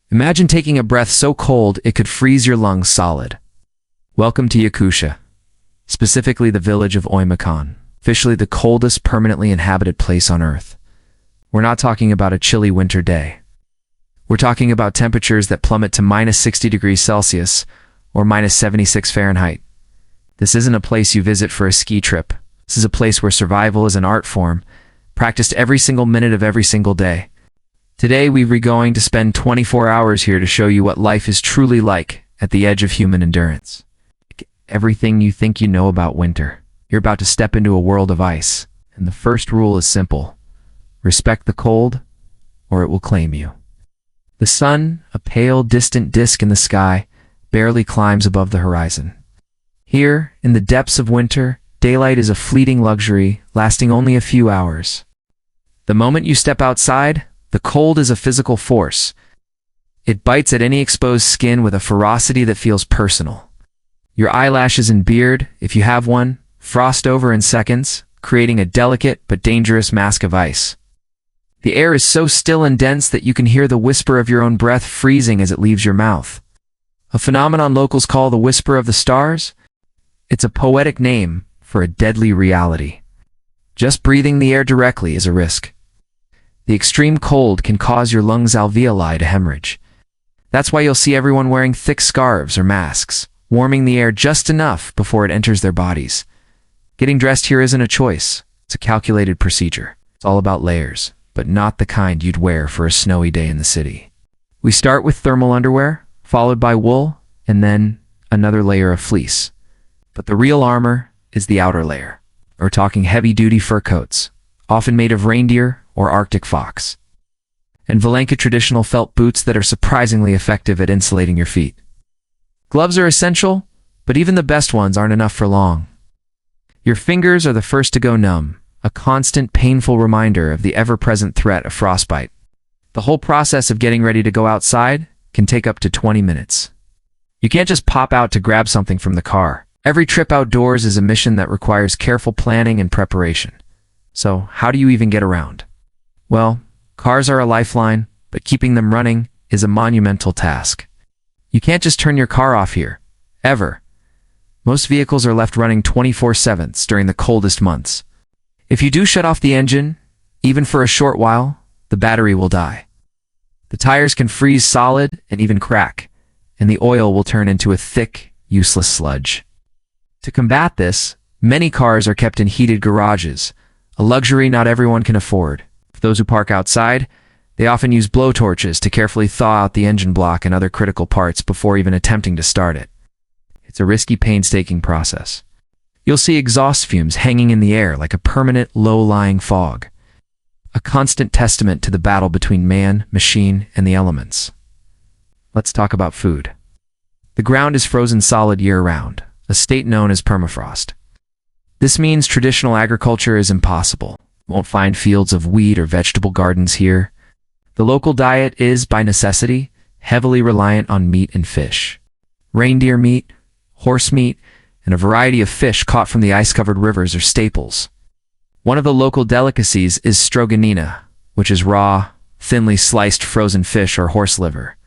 Imagine taking a breath so cold it could freeze your lungs solid. Welcome to Yakutia, specifically the village of Oymyakon, officially the coldest permanently inhabited place on Earth. We're not talking about a chilly winter day. We're talking about temperatures that plummet to minus 60 degrees Celsius or minus 76 Fahrenheit. This isn't a place you visit for a ski trip. This is a place where survival is an art form, practiced every single minute of every single day. Today we're going to spend 24 hours here to show you what life is truly like at the edge of human endurance. Everything you think you know about winter. You're about to step into a world of ice, and the first rule is simple. Respect the cold, or it will claim you. The sun, a pale, distant disk in the sky, barely climbs above the horizon. Here, in the depths of winter, daylight is a fleeting luxury, lasting only a few hours. The moment you step outside, the cold is a physical force. It bites at any exposed skin with a ferocity that feels personal. Your eyelashes and beard, if you have one, frost over in seconds, creating a delicate but dangerous mask of ice. The air is so still and dense that you can hear the whisper of your own breath freezing as it leaves your mouth. A phenomenon locals call the whisper of the stars? It's a poetic name for a deadly reality. Just breathing the air directly is a risk. The extreme cold can cause your lungs' alveoli to hemorrhage. That's why you'll see everyone wearing thick scarves or masks, warming the air just enough before it enters their bodies. Getting dressed here isn't a choice. It's a calculated procedure. It's all about layers, but not the kind you'd wear for a snowy day in the city. We start with thermal underwear, followed by wool, and then another layer of fleece. But the real armor is the outer layer. We're talking heavy-duty fur coats, often made of reindeer or Arctic fox, and Valenka traditional felt boots that are surprisingly effective at insulating your feet. Gloves are essential, but even the best ones aren't enough for long. Your fingers are the first to go numb, a constant painful reminder of the ever-present threat of frostbite. The whole process of getting ready to go outside can take up to 20 minutes. You can't just pop out to grab something from the car. Every trip outdoors is a mission that requires careful planning and preparation. So, how do you even get around? Well, cars are a lifeline, but keeping them running is a monumental task. You can't just turn your car off here, ever. Most vehicles are left running 24/7 during the coldest months. If you do shut off the engine, even for a short while, the battery will die. The tires can freeze solid and even crack, and the oil will turn into a thick, useless sludge. To combat this, many cars are kept in heated garages, a luxury not everyone can afford. For those who park outside, they often use blowtorches to carefully thaw out the engine block and other critical parts before even attempting to start it. It's a risky, painstaking process. You'll see exhaust fumes hanging in the air like a permanent, low-lying fog, a constant testament to the battle between man, machine, and the elements. Let's talk about food. The ground is frozen solid year-round, a state known as permafrost. This means traditional agriculture is impossible. You won't find fields of wheat or vegetable gardens here. The local diet is, by necessity, heavily reliant on meat and fish. Reindeer meat, horse meat, and a variety of fish caught from the ice-covered rivers are staples. One of the local delicacies is stroganina, which is raw, thinly sliced frozen fish or horse liver.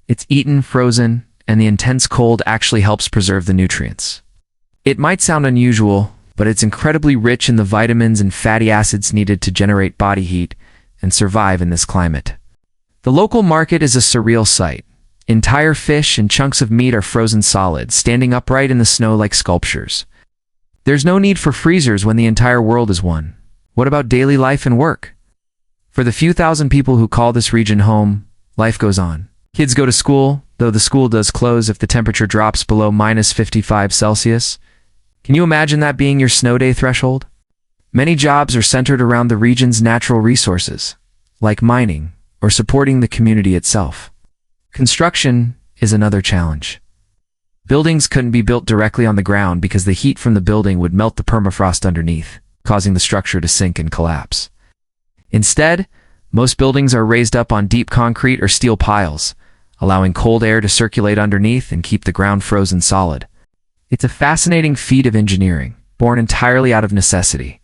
It's eaten frozen, and the intense cold actually helps preserve the nutrients. It might sound unusual, but it's incredibly rich in the vitamins and fatty acids needed to generate body heat and survive in this climate. The local market is a surreal sight. Entire fish and chunks of meat are frozen solid, standing upright in the snow like sculptures. There's no need for freezers when the entire world is one. What about daily life and work? For the few thousand people who call this region home, life goes on. Kids go to school, though the school does close if the temperature drops below minus 55 Celsius. Can you imagine that being your snow day threshold? Many jobs are centered around the region's natural resources, like mining or supporting the community itself. Construction is another challenge. Buildings couldn't be built directly on the ground because the heat from the building would melt the permafrost underneath, causing the structure to sink and collapse. Instead, most buildings are raised up on deep concrete or steel piles, allowing cold air to circulate underneath and keep the ground frozen solid. It's a fascinating feat of engineering, born entirely out of necessity.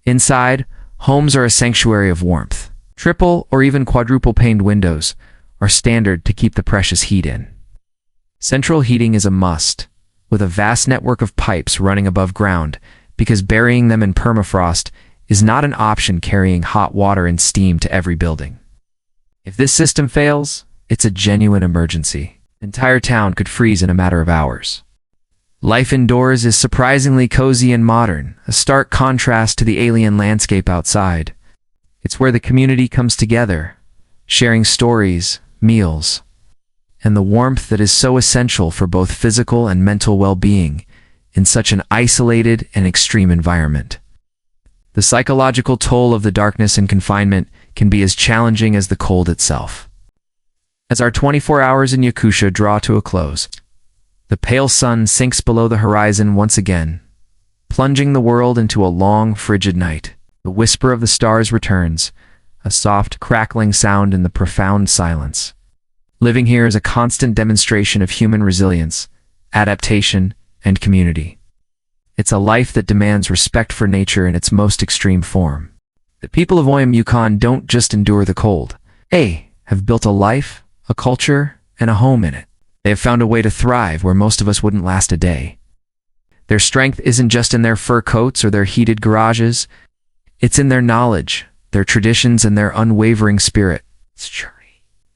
Inside, homes are a sanctuary of warmth. Triple or even quadruple-paned windows, are standard to keep the precious heat in. Central heating is a must, with a vast network of pipes running above ground, because burying them in permafrost is not an option carrying hot water and steam to every building. If this system fails, it's a genuine emergency. The entire town could freeze in a matter of hours. Life indoors is surprisingly cozy and modern, a stark contrast to the alien landscape outside. It's where the community comes together, sharing stories, meals, and the warmth that is so essential for both physical and mental well-being in such an isolated and extreme environment. The psychological toll of the darkness and confinement can be as challenging as the cold itself. As our 24 hours in Yakutia draw to a close, the pale sun sinks below the horizon once again, plunging the world into a long, frigid night. The whisper of the stars returns, a soft, crackling sound in the profound silence. Living here is a constant demonstration of human resilience, adaptation, and community. It's a life that demands respect for nature in its most extreme form. The people of Oymyakon don't just endure the cold. They have built a life, a culture, and a home in it. They have found a way to thrive where most of us wouldn't last a day. Their strength isn't just in their fur coats or their heated garages. It's in their knowledge, their traditions, and their unwavering spirit.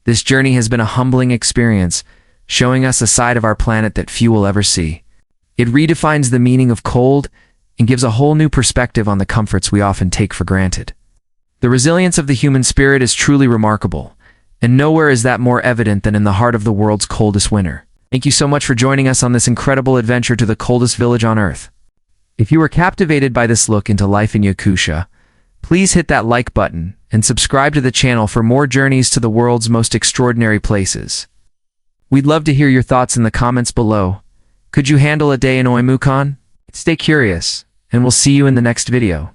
This journey has been a humbling experience, showing us a side of our planet that few will ever see. It redefines the meaning of cold and gives a whole new perspective on the comforts we often take for granted. The resilience of the human spirit is truly remarkable, and nowhere is that more evident than in the heart of the world's coldest winter. Thank you so much for joining us on this incredible adventure to the coldest village on Earth. If you were captivated by this look into life in Yakutia, please hit that like button and subscribe to the channel for more journeys to the world's most extraordinary places. We'd love to hear your thoughts in the comments below. Could you handle a day in Oymyakon? Stay curious, and we'll see you in the next video.